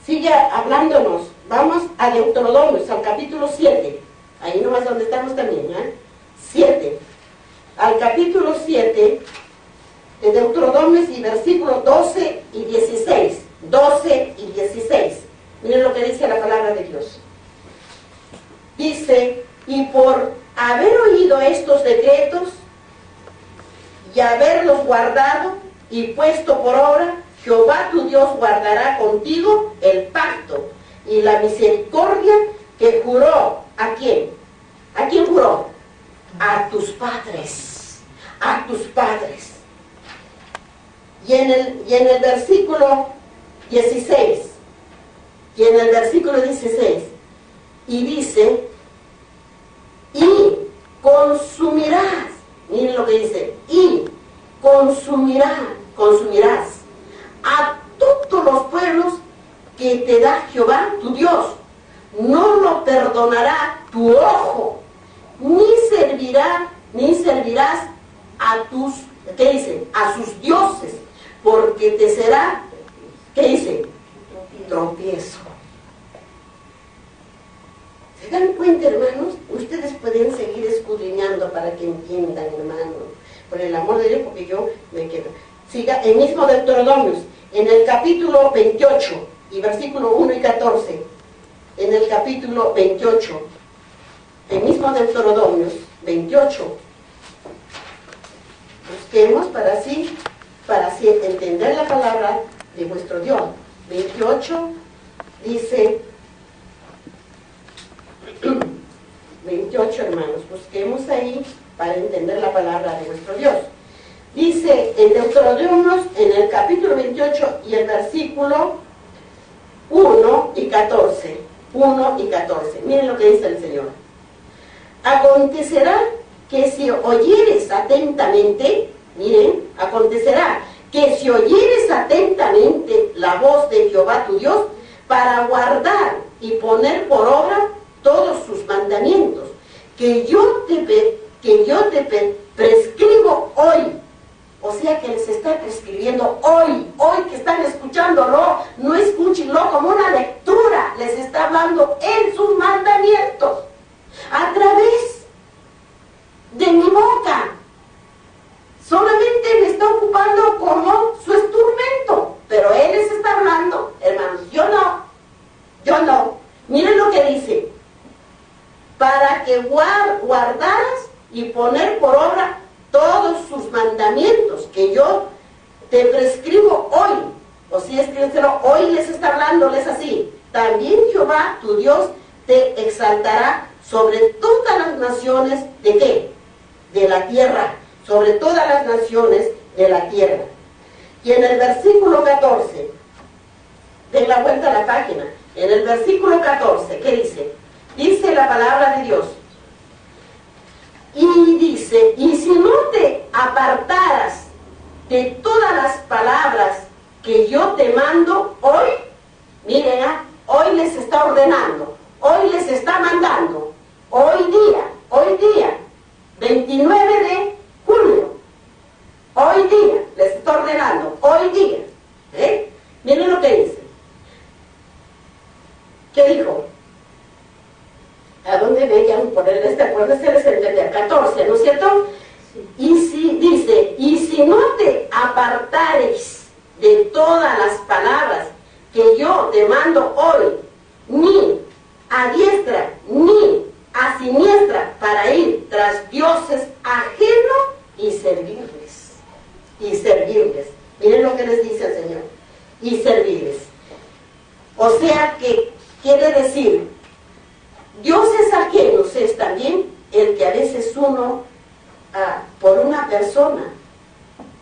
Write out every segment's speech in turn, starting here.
sigue hablándonos. Vamos a Deuteronomios, al capítulo 7. Ahí nomás donde estamos también, 7. Al capítulo 7 de Deuteronomios y versículos 12 y 16. 12 y 16. Miren lo que dice la palabra de Dios. Dice, y por haber oído estos decretos y haberlos guardado y puesto por obra, Jehová tu Dios guardará contigo el pacto y la misericordia que juró. ¿A quién? ¿A quién juró? A tus padres. A tus padres. Y en el versículo 16. Y en el versículo 16. Y dice, y consumirás. Miren lo que dice. Y consumirás a todos los pueblos que te da Jehová tu Dios. No lo perdonará tu ojo, ni servirás a tus, ¿qué dice? A sus dioses, porque te será, ¿qué dice? Tropiezo. ¿Se dan cuenta, hermanos? Ustedes pueden seguir escudriñando para que entiendan, hermanos, por el amor de Dios, porque yo me quedo. Siga el mismo Deuteronomios, en el capítulo 28 y versículo 1 y 14. En el capítulo 28, el mismo Deuteronomios 28. Busquemos para así entender la palabra de vuestro Dios. 28 dice, 28, hermanos, busquemos ahí para entender la palabra de vuestro Dios. Dice en Deuteronomios, en el capítulo 28 y el versículo 1 y 14. 1 y 14. Miren lo que dice el Señor. Acontecerá que si oyeres atentamente, miren, acontecerá que si oyeres atentamente la voz de Jehová tu Dios, para guardar y poner por obra todos sus mandamientos, que yo te prescribo hoy. O sea que les está prescribiendo hoy que están escuchándolo, no escúchenlo como una lectura, les está hablando en sus mandamientos, a través de mi boca. Solamente me está ocupando como su instrumento, pero Él les está hablando, hermanos, yo no. Miren lo que dice, para que guardaras y poner por obra todos sus mandamientos que yo te prescribo hoy. O si escríbetelo, hoy les está hablándoles así. También Jehová tu Dios te exaltará sobre todas las naciones de ¿qué? De la tierra, sobre todas las naciones de la tierra. Y en el versículo 14, den la vuelta a la página, en el versículo 14, ¿qué dice? Dice la palabra de Dios. Y dice, y si no te apartaras de todas las palabras que yo te mando hoy, miren, hoy les está ordenando, hoy les está mandando, hoy día, 29 de julio, hoy día, les está ordenando, hoy día, miren lo que dice. ¿Qué dijo? ¿A dónde veían poner este acuerdo? Se les entendía, 14, ¿no es cierto? Sí. Y si dice, y si no te apartares de todas las palabras que yo te mando hoy, ni a diestra, ni a siniestra, para ir tras dioses ajenos y servirles. Y servirles. Miren lo que les dice el Señor. Y servirles. O sea que quiere decir, dioses ajenos es también el que a veces uno, por una persona,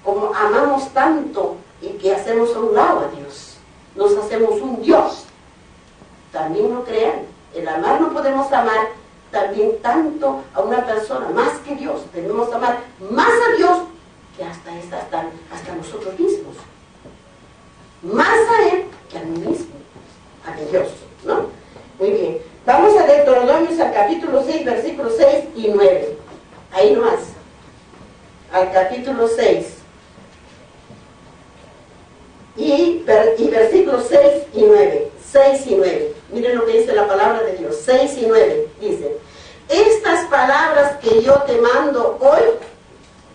como amamos tanto y que hacemos a un lado a Dios, nos hacemos un Dios. También no crean, el amar no podemos amar también tanto a una persona, más que Dios, debemos amar más a Dios que hasta nosotros mismos. Más a Él que a mí mismo, a Dios, ¿no? Muy bien. Vamos a Deuteronomios al capítulo 6, versículos 6 y 9. Ahí nomás. Al capítulo 6. Y versículos 6 y 9. 6 6 y 9, dice: estas palabras que yo te mando hoy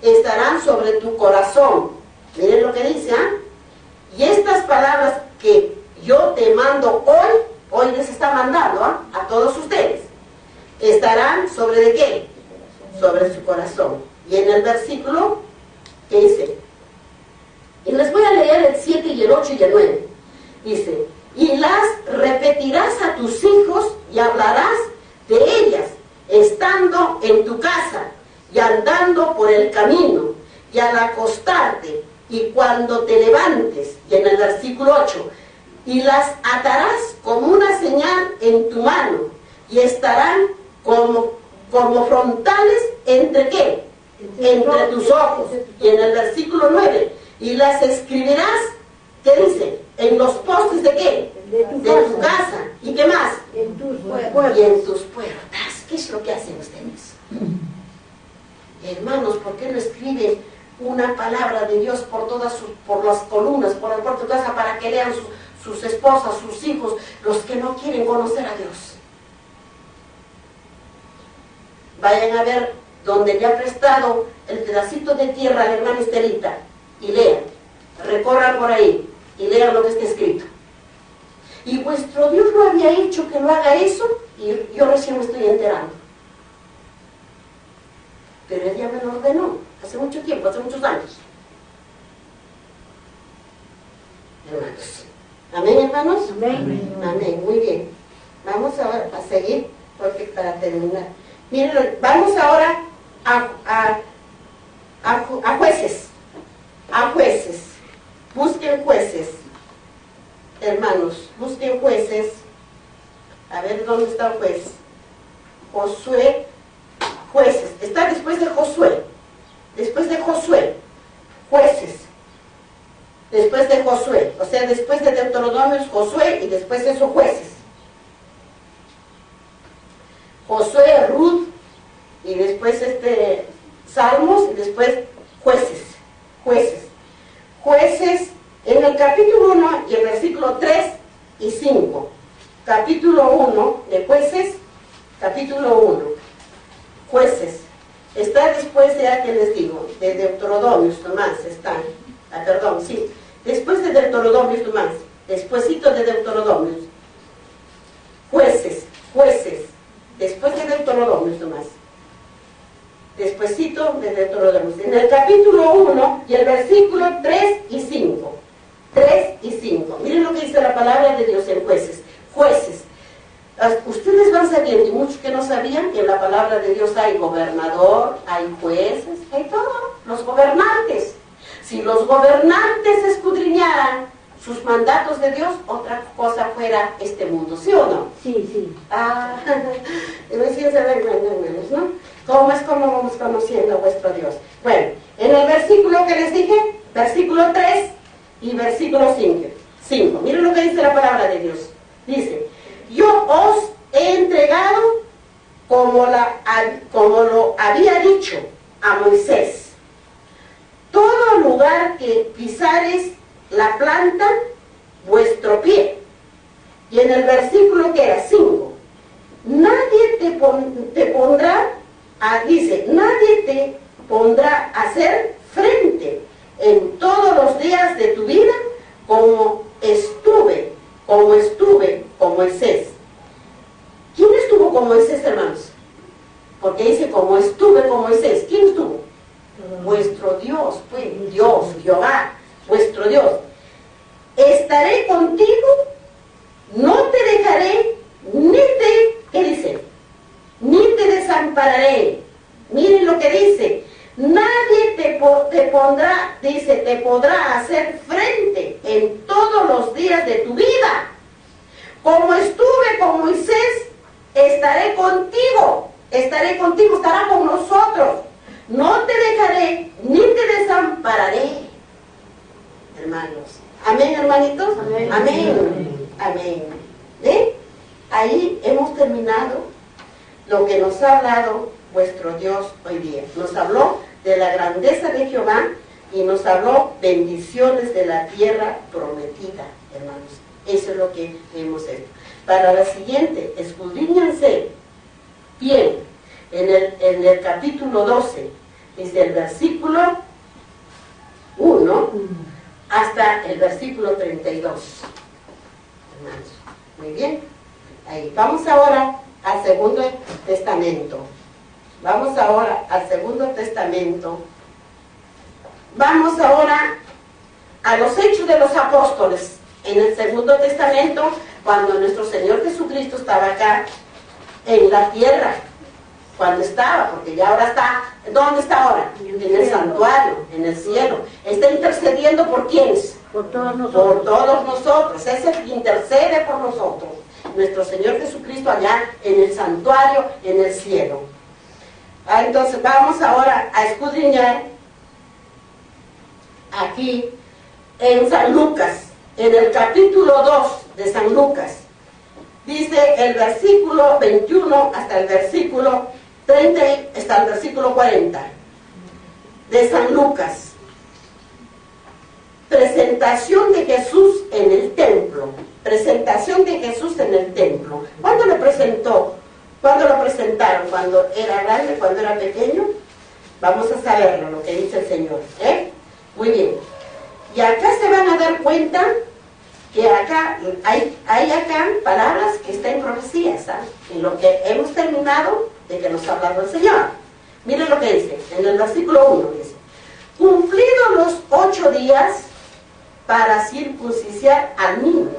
estarán sobre tu corazón. Miren lo que dice, ¿ah? Y estas palabras que yo te mando hoy les está mandando a todos ustedes, estarán sobre ¿de qué? Sobre su corazón. Y en el versículo que dice, y les voy a leer el 7 y el 8 y el 9, dice: y las repetirás a tus hijos y hablarás de ellas, estando en tu casa y andando por el camino y al acostarte y cuando te levantes. Y en el versículo 8, y las atarás como una señal en tu mano y estarán como frontales ¿entre qué? Entre tus ojos. Y en el versículo 9, y las escribirás, ¿qué dice? En los postes ¿de qué? De tu casa. ¿Y qué más? En tus puertas. Y en tus puertas. ¿Qué es lo que hacen ustedes? Hermanos, ¿por qué no escriben una palabra de Dios por las columnas, por el puerto de casa, para que lean sus esposas, sus hijos, los que no quieren conocer a Dios? Vayan a ver donde le ha prestado el pedacito de tierra a la hermana Estelita y lean, recorran por ahí y lean lo que está escrito. Y vuestro Dios no había hecho que no haga eso, y yo recién me estoy enterando. Pero Él ya me lo ordenó, hace mucho tiempo, hace muchos años. Hermanos. ¿Amén, hermanos? Amén. Amén, muy bien. Vamos ahora a seguir, porque para terminar. Miren, vamos ahora a jueces. A jueces. Busquen jueces. Hermanos, busquen jueces. A ver, ¿dónde está el juez? Josué, jueces. Está después de Josué. Después de Josué. Jueces. Después de Josué. O sea, después de Deuteronomio, Josué, y después de eso, jueces. Josué, Ruth, y después Salmos, y después jueces. Jueces. Jueces, en el capítulo 1 y el versículo 3 y 5. Capítulo 1 de Jueces, capítulo 1. Jueces. Está después de, que les digo, de Deuteronomios, Tomás, están. Perdón, sí. Después de Deuteronomios, Tomás. Despuésito de Deuteronomios. Jueces, jueces. Después de Deuteronomios, Tomás. Despuésito de Deuteronomios. En el capítulo 1 y el versículo 3 y 5. 3 y 5. Miren lo que dice la palabra de Dios en Jueces. Jueces. Ustedes van sabiendo, y muchos que no sabían, que en la palabra de Dios hay gobernador, hay jueces, hay todo. Los gobernantes. Si los gobernantes escudriñaran sus mandatos de Dios, otra cosa fuera este mundo, ¿sí o no? Sí, sí. Recién se ven, hermanos, ¿no? ¿Cómo es como vamos conociendo a vuestro Dios? Bueno, en el versículo que les dije, versículo 3 y versículo 5. Miren lo que dice la palabra de Dios. Dice: yo os he entregado como lo había dicho a Moisés. Todo lugar que pisares la planta, vuestro pie. Y en el versículo que era 5, nadie te pondrá, dice, nadie te pondrá a hacer frente en todos los días de tu vida como estuve con Moisés. ¿Quién estuvo con Moisés, hermanos? Porque dice, como estuve con Moisés. ¿Quién estuvo? Vuestro Dios, pues, Dios, Jehová, vuestro Dios. Estaré contigo, no te dejaré, ¿qué dice? Ni te desampararé. Miren lo que dice. Nadie te pondrá, dice, te podrá hacer frente en todos los días de tu vida. Como estuve con Moisés, estaré contigo, estará con nosotros. No te dejaré, ni te desampararé. Hermanos. Amén, hermanitos. Amén. Amén. Amén. ¿Ven? Ahí hemos terminado lo que nos ha hablado vuestro Dios hoy día. Nos habló de la grandeza de Jehová y nos habló bendiciones de la tierra prometida, hermanos. Eso es lo que hemos hecho. Para la siguiente, escudriñense bien. En el capítulo 12, desde el versículo 1 hasta el versículo 32. Hermanos, muy bien. Ahí. Vamos ahora al Segundo Testamento. Vamos ahora al Segundo Testamento. Vamos ahora a los Hechos de los Apóstoles. En el Segundo Testamento, cuando nuestro Señor Jesucristo estaba acá en la tierra, cuando estaba, porque ya ahora está, ¿dónde está ahora? En el santuario, en el cielo. Está intercediendo ¿por quiénes? Por todos nosotros. Por todos nosotros. Es el que intercede por nosotros. Nuestro Señor Jesucristo allá en el santuario, en el cielo. Entonces vamos ahora a escudriñar aquí en San Lucas, en el capítulo 2 de San Lucas. Dice el versículo 21 hasta el versículo 30, hasta el versículo 40 de San Lucas. Presentación de Jesús en el templo. Presentación de Jesús en el templo. ¿Cuándo lo presentó? ¿Cuándo lo presentaron? ¿Cuando era grande? ¿Cuando era pequeño? Vamos a saberlo, lo que dice el Señor. Muy bien. Y acá se van a dar cuenta que acá hay acá palabras que están en profecías, ¿sabes? En lo que hemos terminado de que nos ha hablado el Señor. Miren lo que dice, en el versículo 1 dice: cumplidos los 8 días para circuncidar al niño,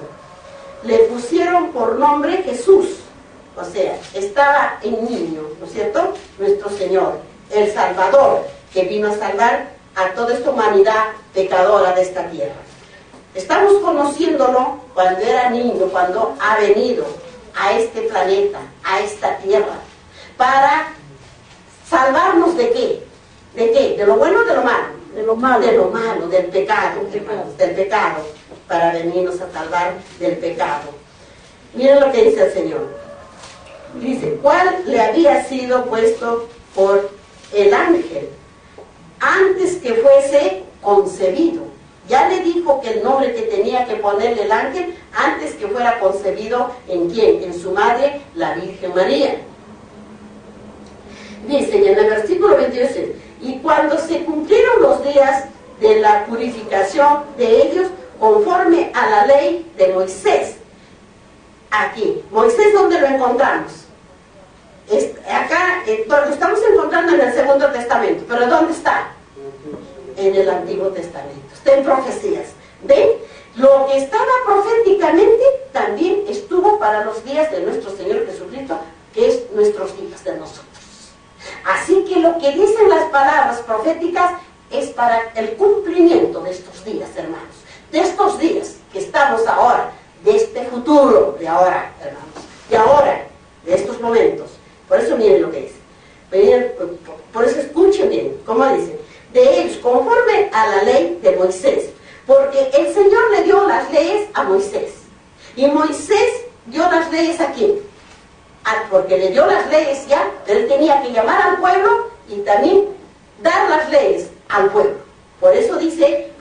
le pusieron por nombre Jesús. O sea, estaba en niño, ¿no es cierto? Nuestro Señor, el Salvador, que vino a salvar a toda esta humanidad pecadora de esta tierra. Estamos conociéndolo cuando era niño, cuando ha venido a este planeta, a esta tierra, para salvarnos ¿de qué? ¿De qué? ¿De lo bueno o de lo malo? De lo malo. De lo malo, del pecado, hermanos, del pecado, para venirnos a salvar del pecado. Miren lo que dice el Señor. Dice, ¿cuál le había sido puesto por el ángel antes que fuese concebido? Ya le dijo que el nombre que tenía que ponerle el ángel antes que fuera concebido, ¿en quién? En su madre, la Virgen María. Dice, y en el versículo 22, y cuando se cumplieron los días de la purificación de ellos, conforme a la ley de Moisés. Aquí, Moisés, ¿dónde lo encontramos? Acá, lo estamos encontrando en el Segundo Testamento, pero ¿dónde está? En el Antiguo Testamento, está en profecías. ¿Ven? Lo que estaba proféticamente también estuvo para los días de nuestro Señor Jesucristo, que es nuestros días de nosotros. Así que lo que dicen las palabras proféticas es para el cumplimiento de estos días, hermanos. De estos días que estamos ahora, de este futuro de ahora, hermanos. De ahora, de estos momentos. Por eso miren lo que dice. Miren, por eso escuchen bien, ¿cómo dice? De ellos, conforme a la ley de Moisés. Porque el Señor le dio las leyes a Moisés. Y Moisés dio las leyes ¿a quién? Porque le dio las leyes ya, él tenía que llamar al pueblo y también dar las leyes al pueblo. Por eso dice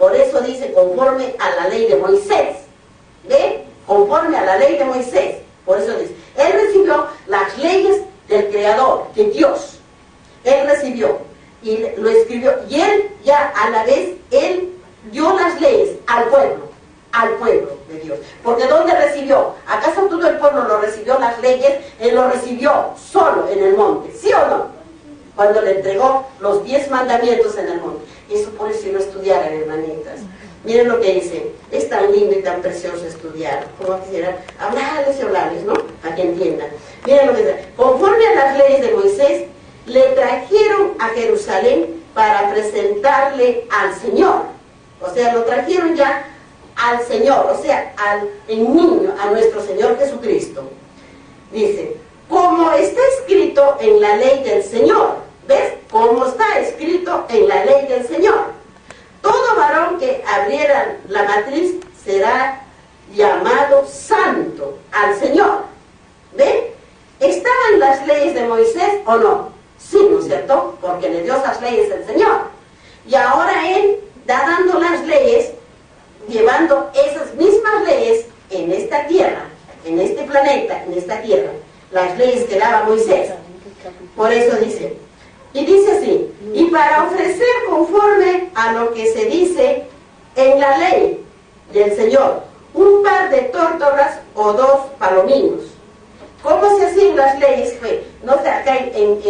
conforme a la ley de Moisés. ¿Ve? Conforme a la ley de Moisés. Por eso dice, él recibió las leyes del Creador, de Dios. Él recibió y lo escribió. Y él ya a la vez, él dio las leyes al pueblo de Dios. Porque ¿dónde recibió? ¿Acaso todo el pueblo lo recibió las leyes? Él lo recibió solo en el monte, ¿sí o no? Cuando le entregó los 10 mandamientos en el monte. Eso por eso lo estudiaran, hermanitas. Miren lo que dice, es tan lindo y tan precioso estudiar, como quisiera hablarles y hablarles, ¿no? Para que entiendan. Miren lo que dice, conforme a las leyes de Moisés, le trajeron a Jerusalén para presentarle al Señor. O sea, lo trajeron ya al Señor, o sea, al niño, a nuestro Señor Jesucristo. Dice, como está escrito en la ley del Señor. ¿Ves? Como está escrito en la ley del Señor. Todo varón que abriera la matriz será llamado santo al Señor. ¿Ven? ¿Estaban las leyes de Moisés o no? Sí, ¿no es cierto? Porque le dio esas leyes el Señor. Y ahora Él está dando las leyes, llevando esas mismas leyes en esta tierra, en este planeta, en esta tierra, las leyes que daba Moisés. Por eso dice, y dice así, y para ofrecer conforme a lo que se dice en la ley del Señor, un par de tórtolas o 2 palominos. ¿Cómo se hacían las leyes? No sé, acá en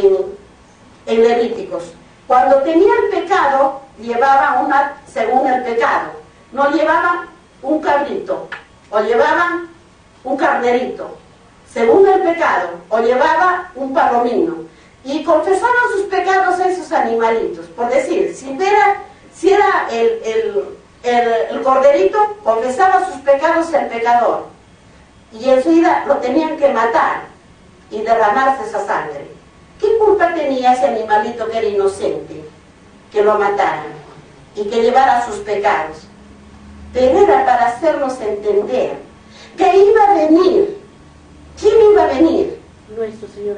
Levíticos. Cuando tenían pecado, llevaban una, según el pecado. No llevaban un cabrito, o llevaban un carnerito, según el pecado, o llevaba un palomino. Y confesaban sus pecados a esos animalitos. Por decir, si era el corderito, confesaba sus pecados el pecador. Y enseguida lo tenían que matar y derramarse esa sangre. ¿Qué culpa tenía ese animalito que era inocente? Que lo mataran y que llevara sus pecados. Pero era para hacernos entender que iba a venir. ¿Quién iba a venir?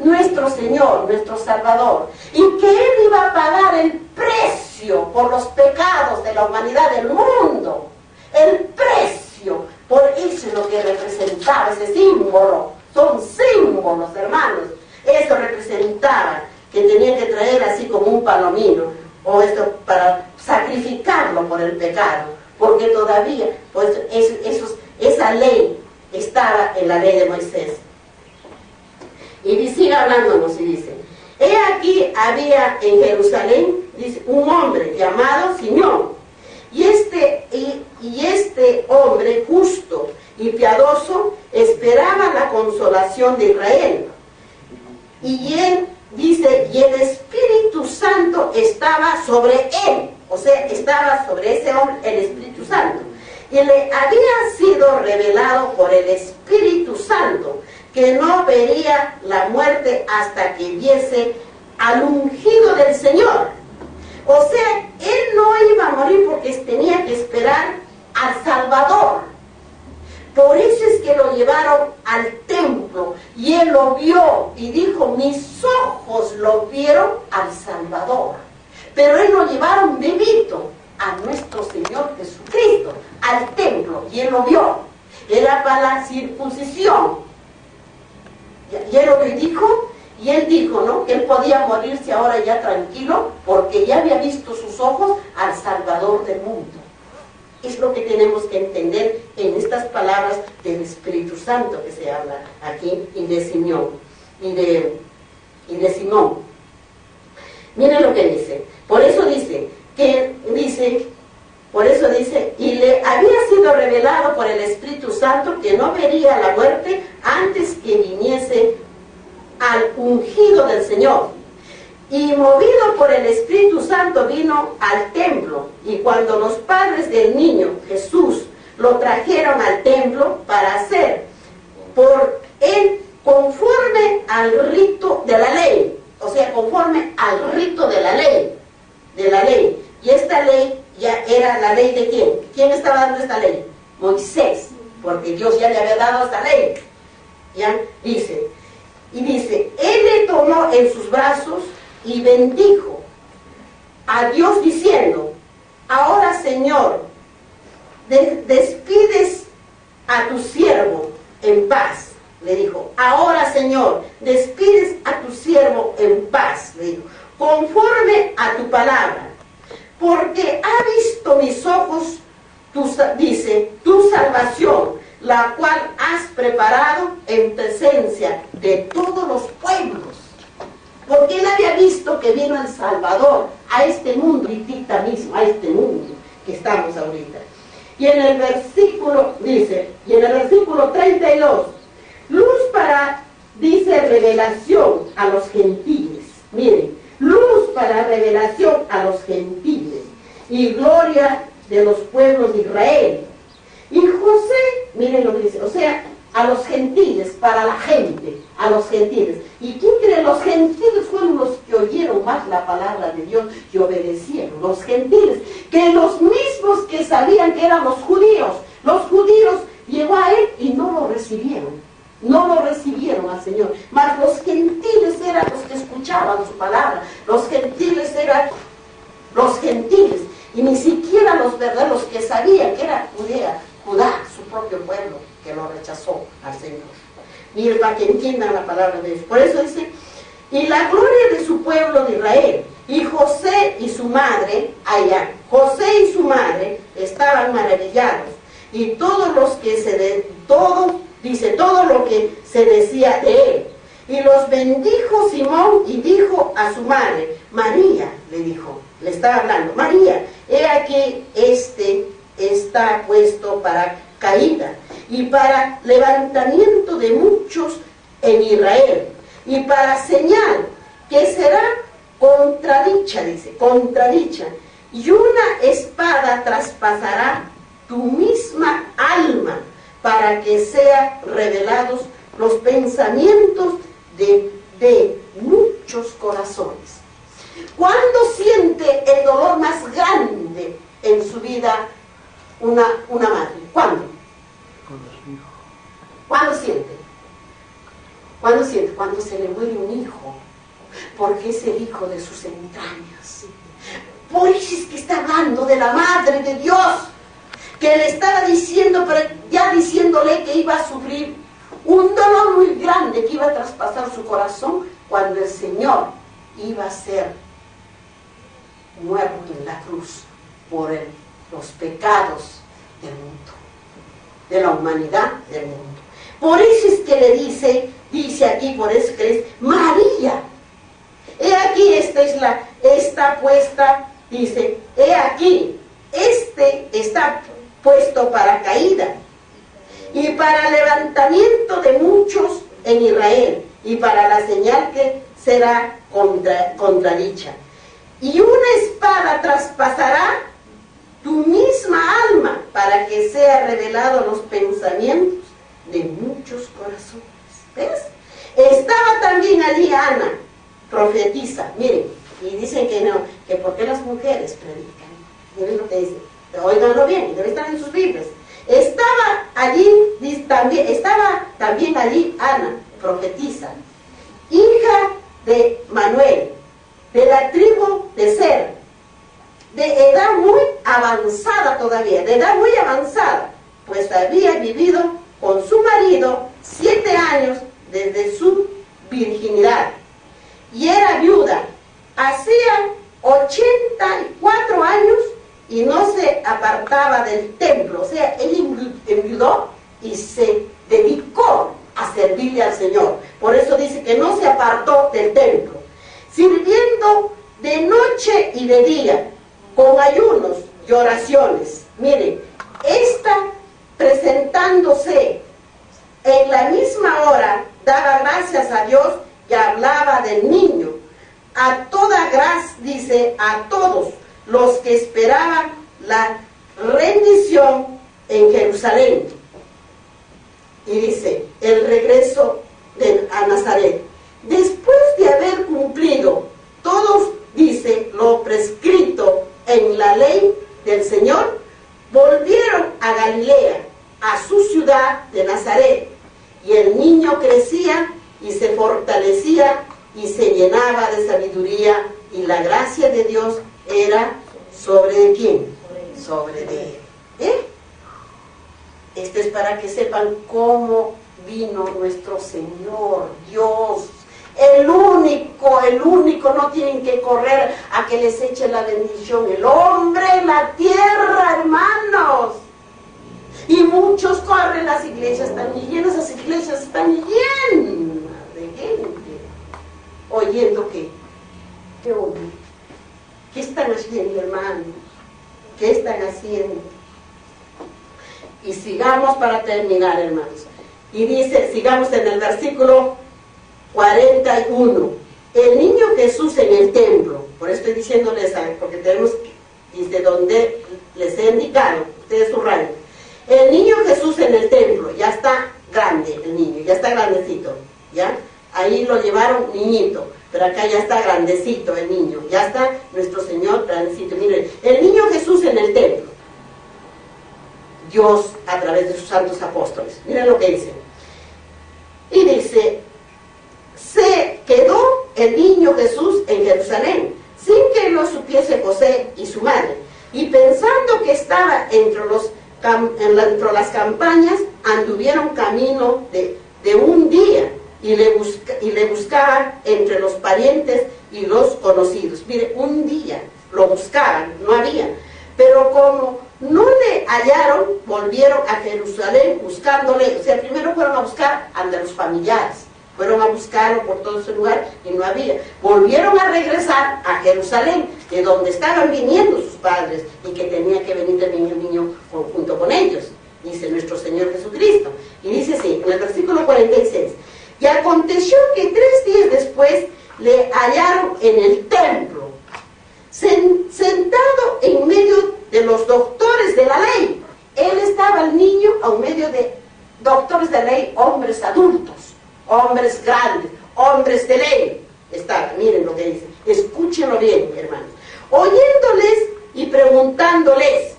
Nuestro Señor, nuestro Salvador. Y que Él iba a pagar el precio por los pecados de la humanidad del mundo. El precio. Por eso es lo que representaba ese símbolo. Son símbolos, hermanos. Eso representaba que tenían que traer así como un palomino. O esto para sacrificarlo por el pecado. Porque todavía pues, esa ley estaba en la ley de Moisés. Y sigue hablándonos y dice, he aquí había en Jerusalén, dice, un hombre llamado Simeón, y este hombre justo y piadoso esperaba la consolación de Israel. Y él dice, y el Espíritu Santo estaba sobre él, o sea, estaba sobre ese hombre el Espíritu Santo. Y le había sido revelado por el Espíritu Santo que no vería la muerte hasta que viese al ungido del Señor. O sea, él no iba a morir porque tenía que esperar al Salvador. Por eso es que lo llevaron al templo y él lo vio y dijo, mis ojos lo vieron al Salvador. Pero él lo llevaron bebito a nuestro Señor Jesucristo, al templo, y él lo vio. Era para la circuncisión. Y él lo dijo, y él dijo, ¿no?, que él podía morirse ahora ya tranquilo, porque ya había visto sus ojos al Salvador del mundo. Es lo que tenemos que entender en estas palabras del Espíritu Santo que se habla aquí, y de Simeón, y de Simón. Miren lo que dice. Por eso dice, y le había sido revelado por el Espíritu Santo que no vería la muerte antes que viniese al ungido del Señor. Y movido por el Espíritu Santo vino al templo, y cuando los padres del niño Jesús lo trajeron al templo para hacer por él conforme al rito de la ley, o sea, conforme al rito de la ley, y esta ley ya era la ley de ¿quién? ¿Quién estaba dando esta ley? Moisés, porque Dios ya le había dado esta ley. ¿Ya? Dice, él le tomó en sus brazos y bendijo a Dios diciendo, ahora Señor, despides a tu siervo en paz. Le dijo, ahora Señor, despides a tu siervo en paz, le dijo, conforme a tu palabra, porque ha visto mis ojos, tu salvación, la cual has preparado en presencia de todos los pueblos. Porque él había visto que vino el Salvador a este mundo, ahorita mismo, a este mundo que estamos ahorita. Y en el versículo, dice, y en el versículo 32, luz para, dice, revelación a los gentiles. Miren, luz para revelación a los gentiles y gloria de los pueblos de Israel. Y José, miren lo que dice, o sea, a los gentiles, para la gente, a los gentiles. ¿Y quién cree? Los gentiles fueron los que oyeron más la palabra de Dios y obedecieron. Los gentiles, que los mismos que sabían que eran los judíos llegó a él y no lo recibieron. No lo recibieron al Señor. Mas los gentiles eran los que escuchaban su palabra. Los gentiles eran los gentiles. Y ni siquiera los verdaderos que sabían que era Judá, su propio pueblo. que lo rechazó al Señor. Miren, para que entiendan la palabra de Dios. Por eso dice, y la gloria de su pueblo de Israel, y José y su madre, allá, José y su madre estaban maravillados, y todos los que todo lo que se decía de él. Y los bendijo Simón y dijo a su madre, María, le dijo, le estaba hablando, María, he aquí está puesto para caída y para levantamiento de muchos en Israel, y para señal que será contradicha, dice, contradicha, y una espada traspasará tu misma alma para que sean revelados los pensamientos de muchos corazones. ¿Cuándo siente el dolor más grande en su vida una madre? ¿Cuándo? ¿Cuándo siente? ¿Cuándo siente? Cuando se le muere un hijo, porque es el hijo de sus entrañas. Por eso es que está hablando de la Madre de Dios, que le estaba diciendo, pero ya diciéndole que iba a sufrir un dolor muy grande, que iba a traspasar su corazón cuando el Señor iba a ser muerto en la cruz por los pecados del mundo, de la humanidad del mundo. Por eso es que le dice aquí, por eso que es María. He aquí, está puesta, dice, he aquí, está puesto para caída y para levantamiento de muchos en Israel, y para la señal que será contradicha. Y una espada traspasará tu misma alma para que sea revelado los pensamientos de muchos corazones. ¿Ves? Estaba también allí Ana, profetisa. Miren, y dicen que no, que por qué las mujeres predican. Miren lo que dice. Óiganlo bien, debe estar en sus Biblias. Estaba también allí Ana, profetisa, hija de Manuel, de la tribu de Ser, de edad muy avanzada todavía, pues había vivido con su marido 7 años desde su virginidad, y era viuda. Hacía 84 años y no se apartaba del templo. O sea, él enviudó y se dedicó a servirle al Señor. Por eso dice que no se apartó del templo, sirviendo de noche y de día, con ayunos y oraciones. Miren, esta presentándose en la misma hora, daba gracias a Dios y hablaba del niño. A toda gracia, dice, a todos los que esperaban la rendición en Jerusalén. Y dice, el regreso a Nazaret. Después de haber cumplido todos, dice, lo prescrito en la ley del Señor, volvieron a Galilea, a su ciudad de Nazaret. Y el niño crecía y se fortalecía y se llenaba de sabiduría, y la gracia de Dios era sobre de quién, sobre de él. Esto es para que sepan cómo vino nuestro Señor Dios, el único, no tienen que correr a que les eche la bendición el hombre en la tierra, hermanos. Y muchos corren, las iglesias están llenas, las iglesias están llenas de gente oyendo ¿qué oyen? ¿Qué están haciendo, hermanos? ¿Qué están haciendo? Y sigamos para terminar, hermanos. Y dice, sigamos en el versículo 41. El niño Jesús en el templo. Por eso estoy diciéndoles, porque tenemos, dice, donde les he indicado, ustedes subrayan. El niño Jesús en el templo, ya está grande el niño, ya está grandecito, ¿ya? Ahí lo llevaron niñito, pero acá ya está grandecito el niño, ya está nuestro Señor grandecito. Miren, el niño Jesús en el templo, Dios a través de sus santos apóstoles. Miren lo que dice. Y dice, se quedó el niño Jesús en Jerusalén, sin que lo supiese José y su madre, y pensando que estaba entre las campañas, anduvieron camino de un día y le buscaban entre los parientes y los conocidos. Mire, un día lo buscaban, no había. Pero como no le hallaron, volvieron a Jerusalén buscándole. O sea, primero fueron a buscar ante los familiares. Fueron a buscarlo por todo ese lugar y no había. Volvieron a regresar a Jerusalén, de donde estaban viniendo sus padres y que tenía que venir también el niño junto con ellos, dice nuestro Señor Jesucristo. Y dice así, en el versículo 46, y aconteció que 3 días después le hallaron en el templo, sentado en medio de los doctores de la ley. Él estaba, el niño, en medio de doctores de la ley, hombres adultos, hombres grandes, hombres de ley. Estaba, miren lo que dice, escúchenlo bien, hermanos, oyéndoles y preguntándoles.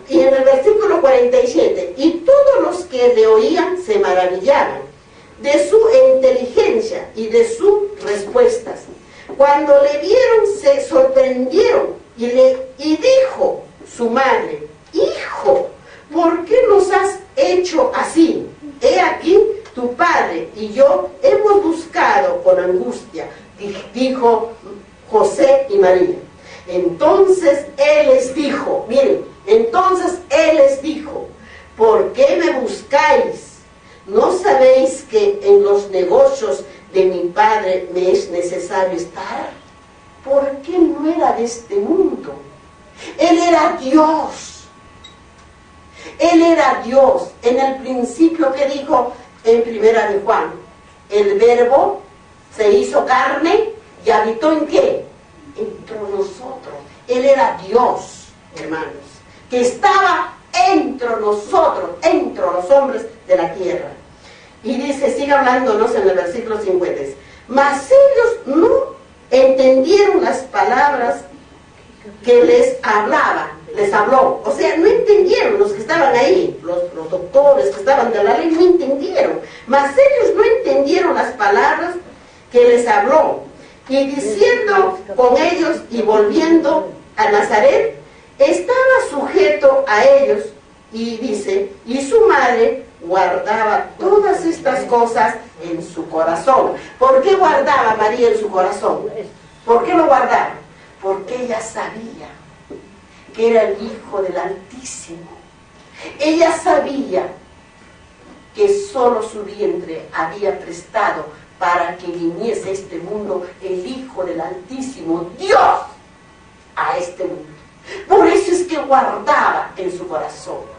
Y en el versículo 47, y todos los que le oían se maravillaban de su inteligencia y de sus respuestas. Cuando le vieron se sorprendieron y dijo su madre, hijo, ¿por qué nos has hecho así? He aquí tu padre y yo hemos buscado con angustia, dijo José y María. Entonces él les dijo, miren, entonces él les dijo, ¿por qué me buscáis? ¿No sabéis que en los negocios de mi padre me es necesario estar? Porque no era de este mundo. Él era Dios. Él era Dios. En el principio que dijo en Primera de Juan, el verbo se hizo carne y habitó ¿en qué? Entre nosotros. Él era Dios, hermanos, que estaba entre nosotros, entre los hombres de la tierra. Y dice, sigue hablándonos en el versículo 50. Mas ellos no entendieron las palabras que les habló. O sea, no entendieron los que estaban ahí, los doctores que estaban de la ley, no entendieron. Mas ellos no entendieron las palabras que les habló. Y diciendo con ellos y volviendo a Nazaret, estaba sujeto a ellos, y dice, y su madre guardaba todas estas cosas en su corazón. ¿Por qué guardaba María en su corazón? ¿Por qué lo guardaba? Porque ella sabía que era el Hijo del Altísimo. Ella sabía que solo su vientre había prestado para que viniese a este mundo el Hijo del Altísimo, Dios, a este mundo. Por eso es que guardaba en su corazón.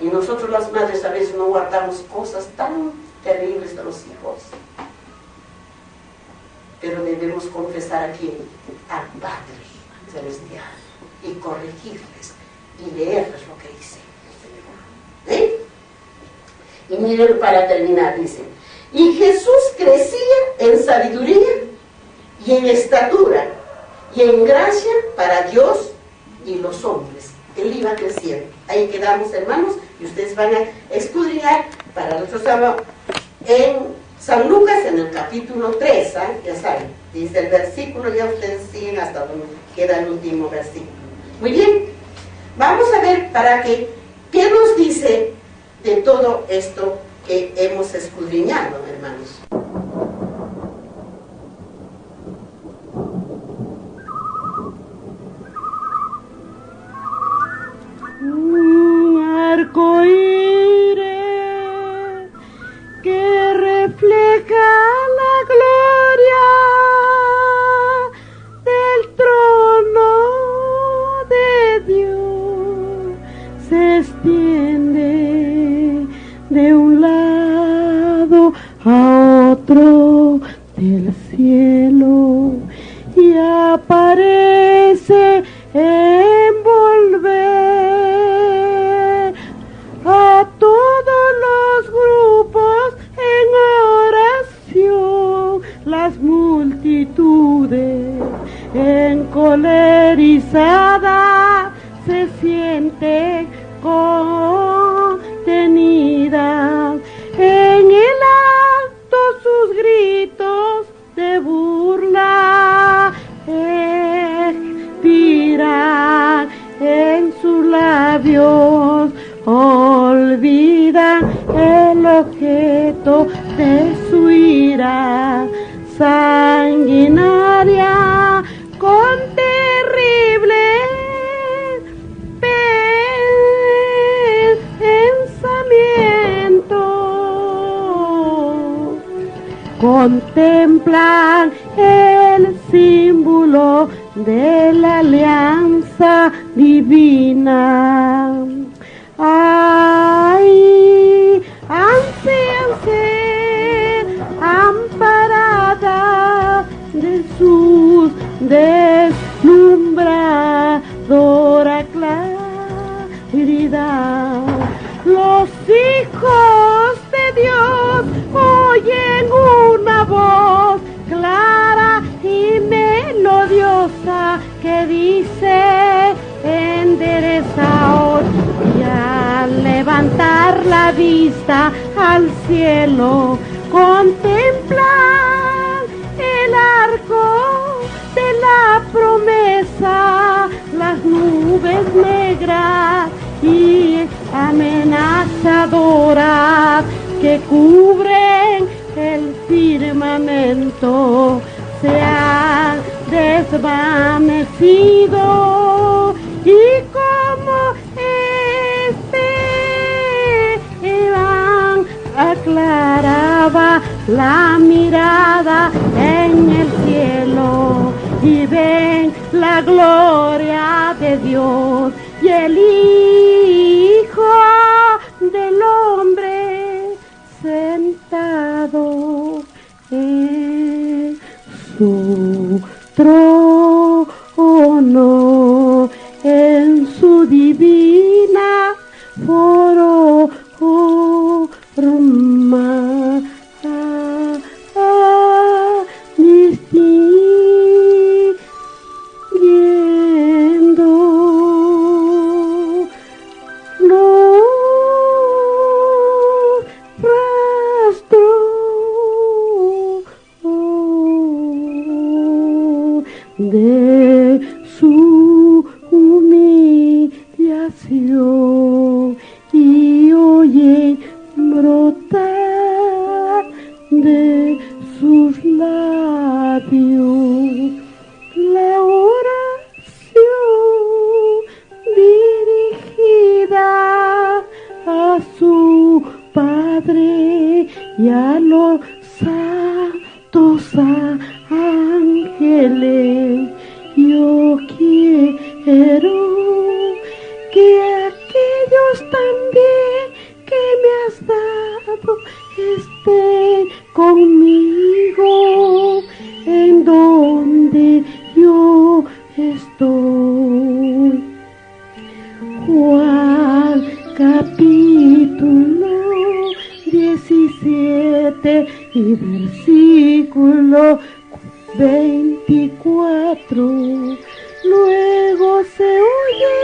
Y nosotros las madres a veces no guardamos cosas tan terribles de los hijos. Pero debemos confesar a quién, al Padre Celestial, y corregirles y leerles lo que dice. ¿Eh? Y miren, para terminar, dice, y Jesús crecía en sabiduría y en estatura y en gracia para Dios y los hombres. Él iba creciendo. Ahí quedamos, hermanos, y ustedes van a escudriñar para nosotros en San Lucas, en el capítulo 3, ya saben, dice el versículo, ya ustedes siguen hasta donde queda el último versículo. Muy bien, vamos a ver para qué nos dice de todo esto que hemos escudriñado, hermanos. Arcoíris que refleja la gloria del trono de Dios, se extiende de un lado a otro del cielo y aparece envolver a todos los grupos en oración, las multitudes encolerizadas se sienten contenidas en el alto sus gritos de burla. objeto de su ira sanguinaria con terrible pensamiento. Contemplan el símbolo de la alianza divina. Ay, ansían ser amparada de sus deslumbradora claridad. Los hijos de Dios oyen una voz clara y melodiosa que dice: enderezaos, y al levantar la vista al cielo contemplan el arco de la promesa, las nubes negras y amenazadoras que cubren el firmamento se han desvanecido, y como Esteban aclaraba la mirada en el cielo y ven la gloria de Dios y el Hijo del Hombre sentado en su trono, en su divina forma, distinguiendo los rastros de su humillación y oyen brotar de sus labios la oración dirigida a su Padre y a los santos ángeles. Yo quiero que aquellos también que me has dado estén conmigo en donde yo estoy. Juan capítulo 17 y versículo 24. Luego se oye